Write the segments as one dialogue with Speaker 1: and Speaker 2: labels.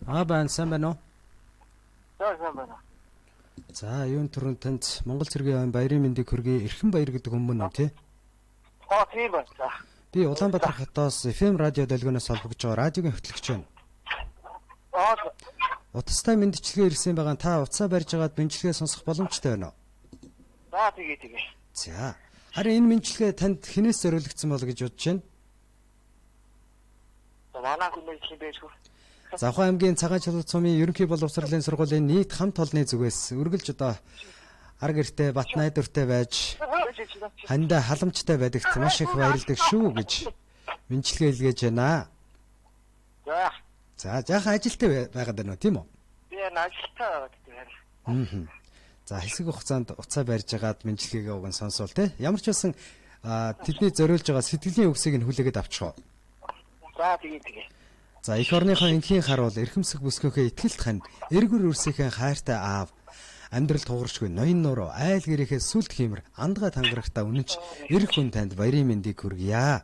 Speaker 1: Байна сайн байна уу?
Speaker 2: Сайн байна.
Speaker 1: За, юун түрүүн танд Монгол цэргийн айн баярын мэндийг хүргэе. Эрхэн баяр гэдэг хүмүүн үү, тий?
Speaker 2: Тийм байна. За.
Speaker 1: Би Улаанбаатар хотоос FM радио долгионоос холбогдож байгаа радиогийн хөтлөгч байна. Утастай мэндчилгээ ирсэн байгаа та утсаа барьж байгаад мэндчилгээ сонсох боломжтой байна уу?
Speaker 2: За тэгээ.
Speaker 1: За. Харин энэ мэндчилгээ танд хинээс зориулагдсан бол гэж бодож байна?
Speaker 2: Манай хүмүүст бэжгүй.
Speaker 1: Завхан аймгийн Цагаан чулуу цумын ерөнхий боловсролын сургуулийн нийт хамт олонны зүгээс үргэлж одоо ар гэртээ бат найдвартай байж хандаа халамжтай байдагт маш их баярлдаг шүү гэж мэндчилгээ илгээж байна. За жаахан ажилтай байгаад байна уу, тийм үү?
Speaker 2: Би ажилтай байна.
Speaker 1: За хэсэг хугацаанд уцаа барьж агаад мэндчилгээгээ уг нь сонсвол те. Ямар ч байсан тэдний зориулж байгаа сэтгэлийн үгсийг нь хүлээгээд авчих.
Speaker 2: За тэгээ.
Speaker 1: За эх орныхоо энхийн харуул эрхэмсэх бүсгийнхээ итгэлт хань эргэр үрсийнхээ хайртай аав амьдрал тугарчгүй ноён нуруу айл гэрээхээ сүлд хиймэр андгаа тангарахтаа үнэнч эрх хүн танд баярын мэндийг хүргье.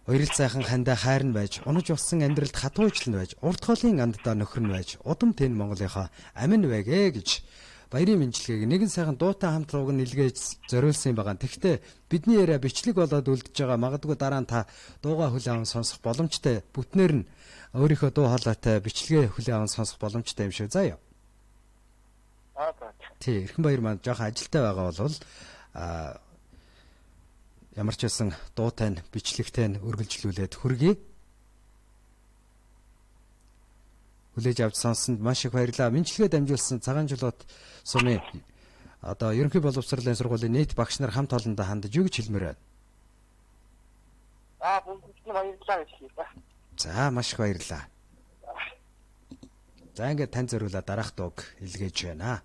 Speaker 1: Хоёрол сайхан хандаа хайр нь байж унаж усан амьдралд хатуучлан байж урт хоолын анддаа нөхөр нь байж удам тэн Монголынхоо амин байгэ гэж баярын мэндчилгээг нэгэн сайхан дуутай хамт рууг нь илгээж зориулсан байгаа. Тэгэхдээ бидний яриа бичлэг болоод үлдэж байгаа. Магадгүй дараа нь та дуугаа хүлээн аван сонсох боломжтой. Бүтнээр нь өөрийнхөө дуу хоолойтой бичлэгээ хүлээн аван сонсох боломжтой юм шиг заяа. Тий, Эрхэн баяр маань жоохон ажилтай байгаа бол ямар ч байсан дуутай нь бичлэгтэй нь үргэлжлүүлээд хүргэе. Хүлээж авч сонссонд маш их баярлалаа. Мэндчилгээ дамжуулсан Цагаан чулуут сумын одоо ерөнхий боловсролын сургуулийн нийт багш нар хамт олондоо хандаж юу гэж хэлмээр байна?
Speaker 2: Бүгд баярлалаа гэж хэлээ.
Speaker 1: За маш их баярлалаа. За ингээд тань зориулаа дараах дууг илгээж байна.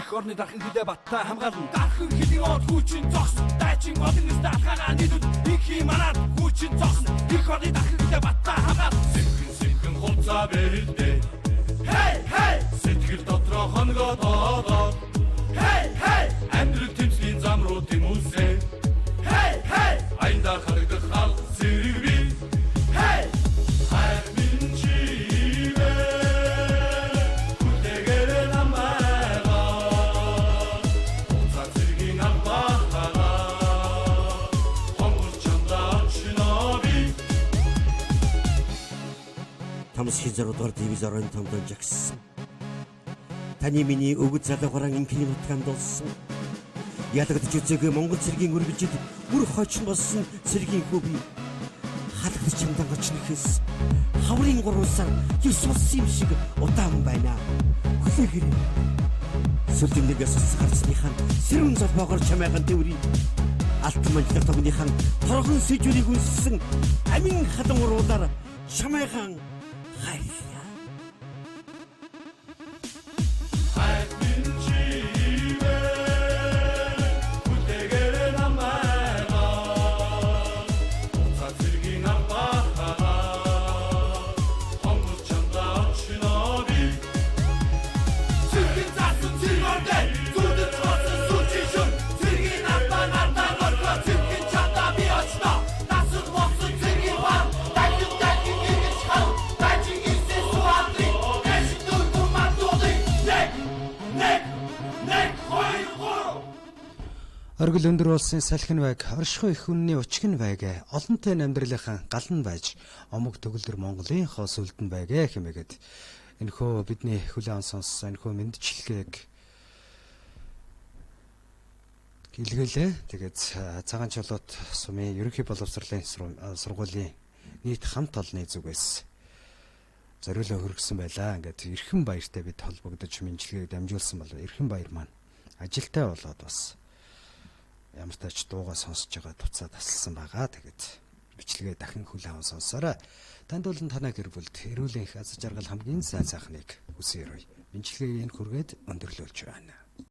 Speaker 3: Эх орны дархан хилээ баттай хамгаална. Дархан хилийн од хүчин зогсон. Дайчин олон нэст алхагаа нийлүүл. Их манад хүчин зогсон. Эх орны дархан хилээ баттай хамгаална. Сэнхэн хулцаа бэлдээ. Hey! Сэтгэл дотроо хонгоо тоодоо. Hey! Амьдрал тэмцлийн зам руу тэмүүлсэ. Hey! Аянда харагдах хал зэрэг би. Hey!
Speaker 4: Тамс хизэрудгаар телевизорын тамдан жагсан. Таны миний өгөд залуугаран инхний нутгаанд болсон. Ядагдж үзээгүй Монгол цэргийн үргэлжид үр хойч болсон цэргийн хөвби. Халагдж чамдангаж нэхэс. Хаврын гурван Есүс юм шиг удаан байна. Хүлээгээрэй. Сүлдэнээс гарцныхан сэрүүн залбоогоор чамайхан төври. алтан манжлах тогныхан торгон сэжүрийг үнссэн амин хадан уруулаар чамайхан хайрлаа.
Speaker 1: Оргил өндөр улсын салхин байг, оршихуй их үнний учгин байг, олонтой амьдралынхаа гал нь байж, омог төгөлдөр Монголын хоос үлдэн байг хэмээгээд энэхүү бидний хүлээн сонссон энэхүү мэндчилгээг илгэлээ. Тэгээд цагаан чулуут сумын ерөнхий боловсролын сургуулийн нийт хамт олонны зүгээс зориулаа хөргсөн байлаа. Ингээд Эрхэн баяртай бид холбогдож мэндчилгээг дамжуулсан бол Эрхэн баяр маань ажилтай болоод бас ямар тач дуугаа сонсож байгаа туцаа тасалсан байгаа. Тэгээд бичлэгээ дахин хүлээн сонсоорой. Танд болон танай гэр бүлд эрүүл энх аз жаргал хамгийн сайн сайхныг хүсье. Бичлэгийг энэ хүргээд өндөрлүүлж байна.